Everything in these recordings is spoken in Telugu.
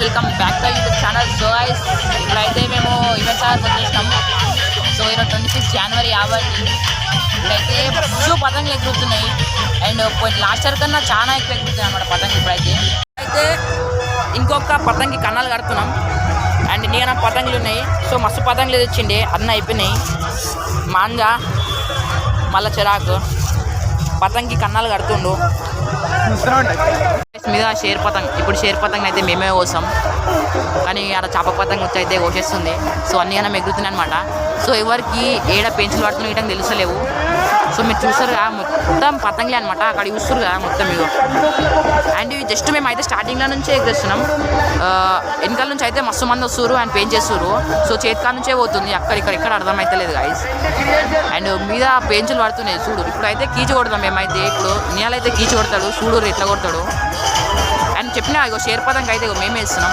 Welcome back to YouTube channel. So guys ఇప్పుడైతే మేము ఈవెంట్ సార్ వచ్చేసినాం. సో ఈరోజు 26 జనవరి యావత్తి ఇప్పుడైతే బస్సు పతంగులు ఎగురుతున్నాయి. అండ్ లాస్ట్ ఇయర్ కన్నా చాలా ఎక్కువ ఎగురుతున్నాయి అన్నమాట పతంగులు. ఇప్పుడైతే ఇంకొక పతంగి కన్నాలు కడుతున్నాం. అండ్ నేను పతంగులు ఉన్నాయి. సో మస్తు పతంగులు తెచ్చిండే అన్న అయిపోయినాయి. మాంజా మళ్ళా చిరాకు పతంగి కన్నాలు కడుతుండు మీద షేర్ పతంగ్. ఇప్పుడు షేర్ పతంగ్ అయితే మేమే కోసాం, కానీ అక్కడ చేప పతంగ్ వచ్చి అయితే కోసేస్తుంది. సో అన్నీ అన్న ఎగురుతున్నాయి అనమాట. సో ఎవరికి ఏడ పెంచులు పడుతున్నాయి ఇటం తెలుసలేవు. సో మీరు చూస్తారు కదా మొత్తం పతంగులే అనమాట. అక్కడ చూస్తారు కదా మొత్తం ఇగో. అండ్ ఇవి జస్ట్ మేము అయితే స్టార్టింగ్లో నుంచే ఎగురేస్తున్నాం. వెనకాల నుంచి అయితే మస్తు మంది వస్తారు అండ్ పెయింట్ చేస్తారు. సో చేతికాడ నుంచే పోతుంది, ఎక్కడ అర్థమైతే లేదు గైస్. అండ్ మీద పెంచులు పడుతున్నాయి చూడు. ఇప్పుడు అయితే కీచి కొడతాం మేమైతే. ఇప్పుడు నీళ్ళైతే కీచి కొడతాడు చూడు ఎట్లా కొడతాడు. అండ్ చెప్పినా ఇగో షేర్ పతంగ్ అయితే మేమే ఇస్తున్నాం.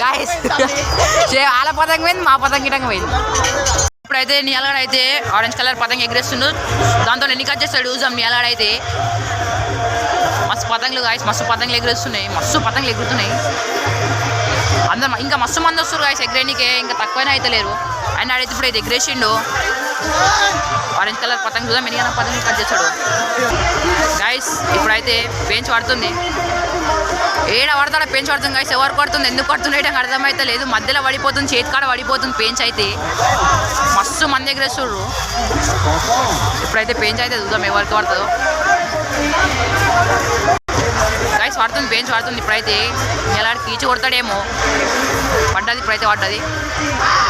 గాయస్ వాళ్ళ పతంగ పోయింది, మా పతంగ గిటంగా పోయింది. ఇప్పుడైతే నీలగాడ అయితే ఆరెంజ్ కలర్ పతంగ ఎగిరేస్తుండు. దాంతో ఎన్ని కట్ చేస్తాడు చూసాం. నీలగాడ అయితే మస్తు పతంగులు గాయస్, మస్తు పతంగులు ఎగిరేస్తున్నాయి. మస్తు పతంగులు ఎగురుతున్నాయి. అందరు ఇంకా మస్తు మంది వస్తారు గాయస్ ఎగిరేనికే. ఇంకా తక్కువైనా అయితే లేరు. అండ్ ఆడైతే ఇప్పుడైతే ఎగిరేసిండు ఆరెంజ్ కలర్ పతంగ. చూద్దాం ఎన్ని పతంగులు కట్ చేస్తాడు గాయస్. ఇప్పుడైతే పెంచ్ పడుతుంది. ఏడ పడతాడా పెంచ్ పడుతుంది గాయస్. ఎవరు పడుతుంది ఎందుకు పడుతుంది అంటే అర్థమైతే లేదు. మధ్యలో పడిపోతుంది, చేతికాడ పడిపోతుంది పెంచ్ అయితే. మస్తు మంది ఎగిరేస్తుర్రు. ఇప్పుడైతే పెంచ్ అయితే చూద్దాం ఎవరికి పడుతుందో గైస్. పడుతుంది పెంచ్ పడుతుంది. ఇప్పుడైతే ఎలాంటి కీచి కొడతాడేమో. పడ్డది ఇప్పుడైతే పడ్డది.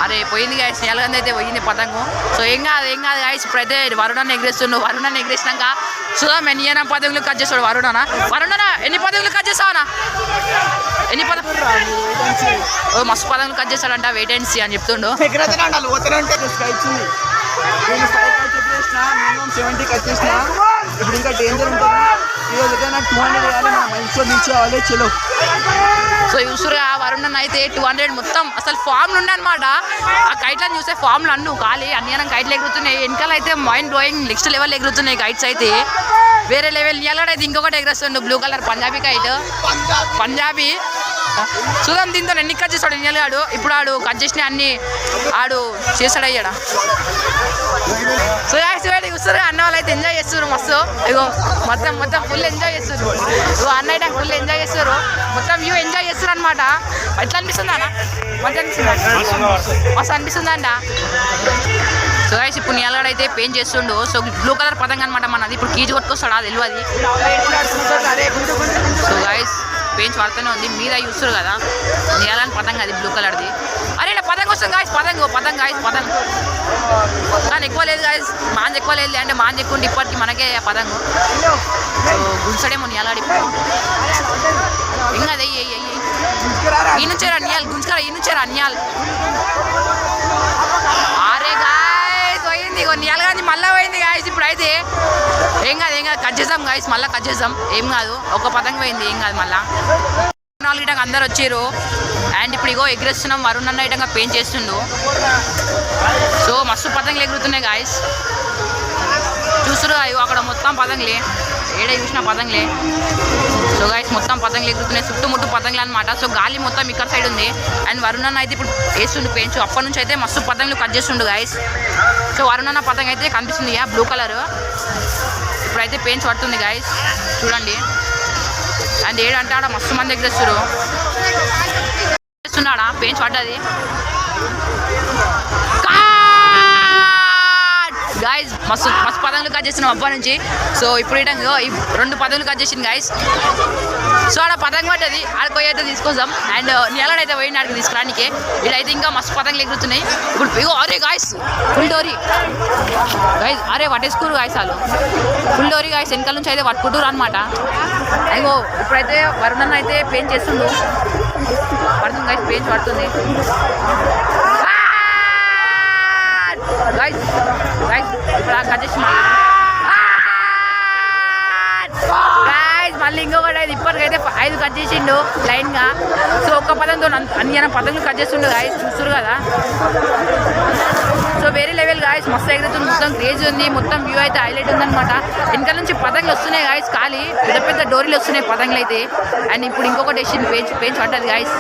అరే పోయింది గాయస్, నెలగంది అయితే పోయింది పతంగు. సో ఏం కాదు గాయస్. ఇప్పుడైతే వరుణాన్ని ఎగిరేస్తుండు. వరుణాన్ని ఎగిరేసినాక చూద్దాం ఎన్ని పతంగులు కట్ చేస్తాడు వరుణనా. ఎన్ని పతంగులు కట్ చేస్తావనా? ఎన్ని మస్తు పతంగులు కట్ చేస్తాడంట. వెయిట్ అండ్ సీ అని చెప్తుండు. ఇప్పుడు ఇంకా డేంజర్ ఉంటుంది. నాకు 200 వేయాలి, మన మైండ్స్లో నిల్చోవాలి. చలో సో చూసురుగా వరుణ్ అయితే 200 మొత్తం అసలు ఫామ్లు ఉండనమాట. ఆ కైట్లను చూస్తే ఫామ్లు అన్ను ఖాళీ అన్ని కైట్లు ఎగురుతున్నాయి. వెనకాల అయితే మైండ్ బ్లోయింగ్ నెక్స్ట్ లెవెల్ ఎగురుతున్నాయి కైట్స్ అయితే. వేరే లెవెల్ నిలబడైతే ఇంకొకటి ఎగురేస్తుండు blue colour Punjabi kite. Punjabi చూద్దాం దీంతో ఎన్ని కట్ చేస్తాడు నిలగాడు. ఇప్పుడు ఆడు కట్ చేసిన అన్ని ఆడు చేస్తాడు అయ్యాడా. సో చూస్తారు అన్న వాళ్ళు అయితే ఎంజాయ్ చేస్తారు మస్తు. ఇగో మొత్తం ఫుల్ ఎంజాయ్ చేస్తారు. అన్న అయితే ఫుల్ ఎంజాయ్ చేస్తారు. మొత్తం వ్యూ ఎంజాయ్ చేస్తారు అనమాట. ఎట్లా అనిపిస్తుంది అన్న? మంచిగా అనిపిస్తుంది, మస్తు అనిపిస్తుంది అంట. సో గైస్ ఇప్పుడు నీలగాడు అయితే పెయింట్ చేస్తుండు. సో బ్లూ కలర్ పతంగ అనమాట మనది. ఇప్పుడు కీజు కొట్టుకొస్తాడు అది తెలియదు. సో గైస్ పెయింట్ పడుతూనే ఉంది. మీద చూస్తారు కదా నీలని పతంగ అది బ్లూ కలర్ది. అరే ఇలా పతంగ వస్తుంది గాయస్. పతంగ్ గాయస్ పతంగ్ కానీ ఎక్కువ లేదు గాయస్. మాంజ్ ఎక్కువ లేదు అంటే మాంజ్ ఎక్కువ ఉంటే ఇప్పటికి మనకే పతంగు. సో గుంజడేమో నీలాడి ఇంకా అది ఈ నుంచారా నియాల్ గుంజుకరా ఈ నుంచారా నియాల్. అరే గాయస్ పోయింది నియాల్ కానీ మళ్ళీ పోయింది గాయస్. ఇప్పుడు అయితే ఏం కాదు కట్ చేద్దాం గాయస్. మళ్ళీ కట్ చేద్దాం ఏం కాదు. ఒక పతంగ పోయింది ఏం కాదు. మళ్ళీ 4 ఇటంగా అందరు వచ్చారు. అండ్ ఇప్పుడు ఇగో ఎగిరేస్తున్నాం. వరుణ్ అన్న ఇటంగా పెయింట్ చేస్తుండు. సో మస్తు పతంగులు ఎగురుతున్నాయి గాయస్. చూస్తురు అయ్యో అక్కడ మొత్తం పతంగులే. ఏడ చూసిన పతంగులే. సో గాయస్ మొత్తం పతంగులు ఎగురుతున్నాయి. చుట్టుముట్టు పతంగులు అనమాట. సో గాలి మొత్తం ఇక్కడ సైడ్ ఉంది. అండ్ వరుణ్ అన్న అయితే ఇప్పుడు వేస్తుండు పెయింట్. అప్పటి నుంచి అయితే మస్తు పతంగులు కట్ చేస్తుండు గాయస్. సో వరుణ్ అన్న పతంగ అయితే కనిపిస్తుంది బ్లూ కలర్. ఇప్పుడైతే పెయింట్ పడుతుంది గాయస్ చూడండి. అండ్ ఏడంటే ఆడ మస్తు మంది ఎగిరేస్తారు. చేస్తున్నాడా పెయింట్ పడ్డది గాయస్. మస్తు పతంగులు కట్ చేస్తున్నాం అబ్బా నుంచి. సో ఇప్పుడు ఇటంగా ఈ 2 పతంగులు కట్ చేసింది గాయస్. సో ఆడ పతంగ పడ్డది. ఆడిపోయి అయితే తీసుకొస్తాం. అండ్ నీలడైతే పోయిన ఆడికి తీసుకురానికి. వీడైతే ఇంకా మస్తు పతంగులు ఎగురుతున్నాయి. ఇప్పుడు ఇగో అరే గాయస్ ఫుల్ డోరీ గాయస్. అరే పట్టేసుకోరు గాయస్ వాళ్ళు ఫుల్ డోరీ గాయస్. వెనకాల నుంచి అయితే పట్టుకుంటారు అనమాట. అయ్యో ఇప్పుడైతే వరుణ్ అయితే పెయింట్ చేస్తుండు. పడుతుంది గాయస్ పెయింట్ పడుతుంది గాయస్. ఇప్పుడు కట్ చేసి గాయస్ మళ్ళీ ఇంకొకటి అయితే ఇప్పటికైతే 5 కట్ చేసిండు లైన్గా. సో ఒక్క పదంతో అన్ని పతంగులు కట్ చేస్తుండే గాయస్, చూస్తారు కదా. సో వేరే లెవెల్ గాయస్, మస్తు ఎగురుతుంది, మొత్తం క్రేజ్ ఉంది, మొత్తం వ్యూ అయితే హైలైట్ ఉందన్నమాట. వెనకాల నుంచి పతంగులు వస్తున్నాయి గాయస్, ఖాళీ పెద్ద పెద్ద డోరీలు వస్తున్నాయి పతంగులు అయితే. అండ్ ఇప్పుడు ఇంకొకటి వేసింది, పేంచ్ పడ్డది గాయస్,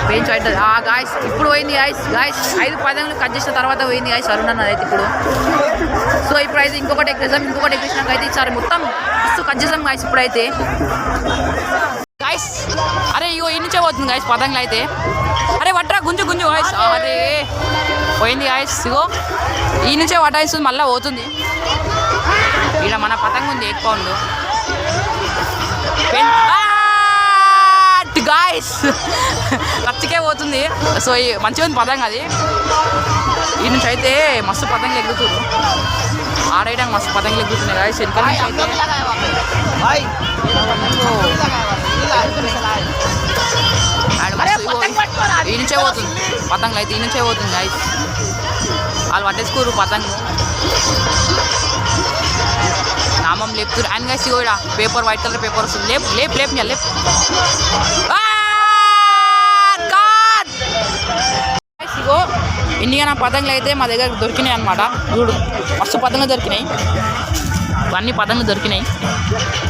పేంచ్ పడ్డది గాయస్. ఇప్పుడు పోయింది గాయస్. 5 పతంగులు కట్ చేసిన తర్వాత పోయింది గాయస్ అరుణ్ అన్నది అయితే ఇప్పుడు. సో ఇప్పుడైతే ఇంకొకటి ఎక్కేసాక అయితే ఈసారి మొత్తం మస్తు కట్ చేసాం గాయస్ ఇప్పుడైతే గాయస్. అరే ఇగో ఈ నుంచే పోతుంది గాయస్ పతంగులు అయితే. అరే వట్రా గుంజు గాయస్. అరే పోయింది గాయస్, ఇగో ఈ నుంచే వటాయిస్తుంది, మళ్ళీ పోతుంది. ఇక్కడ మన పతంగ ఉంది 8 పౌండ్లు గాయస్, ఖర్చుకే పోతుంది. సో మంచిగా ఉంది పతంగ అది. ఈ నుంచి అయితే మస్తు పతంగులు ఎగురుతున్నారు, ఆడైనా మస్తు పతంగులు ఎగురుతున్నాయి గాయస్. వెనకాల నుంచి అయితే ఈ నుంచే పోతుంది పతంగులు అయితే, ఈ నుంచే పోతుంది గాయస్. వాళ్ళు పట్టేసుకోరు పతంగు, నామం లేపుతారు. అండ్ గైస్ ఇగో ఇక్కడ పేపర్, వైట్ కలర్ పేపర్ వస్తుంది. లేప్ ఇగో ఇన్నిగా నా పతంగులు అయితే మా దగ్గర దొరికినాయి అనమాట. చూడు మస్తు పతంగులు దొరికినాయి, అన్ని పతంగులు దొరికినాయి,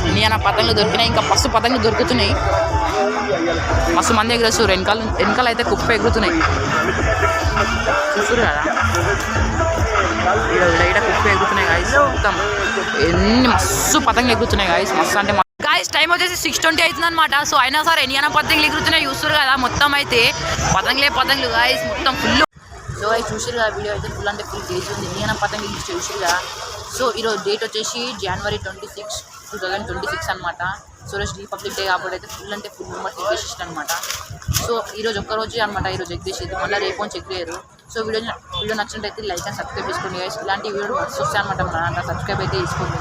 ఇన్నిగా నా పతంగులు దొరికినాయి. ఇంకా మస్తు పతంగులు దొరుకుతున్నాయి, మస్తు మంది ఎగురేస్తారు. వెనకాల అయితే కుప్ప ఎగురుతున్నాయి, చూస్తారు కదా. ఇక్కడ కుప్ప ఎగురుతున్నాయి గాయస్, మొత్తం ఎన్ని మస్తు పతంగులు ఎగురుతున్నాయి గాయస్, మస్తు అంటే గాయస్. టైం వచ్చేసి 6:20 అవుతుంది అనమాట. సో అయినా సరే ఎన్ని పతంగులు ఎగురుతున్నాయి చూస్తారు కదా. మొత్తం అయితే పతంగులు గాయస్, మొత్తం ఫుల్. సో అవి చూసారు కదా, వీడియో అయితే ఫుల్ అంటే ఫుల్ డేట్ ఉంది. ఎన్ని పతంగులు చూసారు కదా. సో ఈరోజు డేట్ వచ్చేసి January 26, 2026 అనమాట. సో రోజు రిపబ్లిక్ డే కాబట్టి అయితే ఫుల్ అంటే ఫుల్ మెంబర్స్ ఎగ్గేసేసి అనమాట. సో ఈరోజు ఒక్కరోజే అనమాట, ఈరోజు ఎగ్గేసేది, మళ్ళీ రేపు చెక్ చేయరు. సో వీడియో నచ్చినట్టయితే లైక్ అండ్ సబ్స్క్రైబ్ చేసుకోండి గైస్. ఇలాంటి వీడియో మస్తు వస్తాయి అనమాట, మన సబ్స్క్రైబ్ అయితే చేసుకోండి.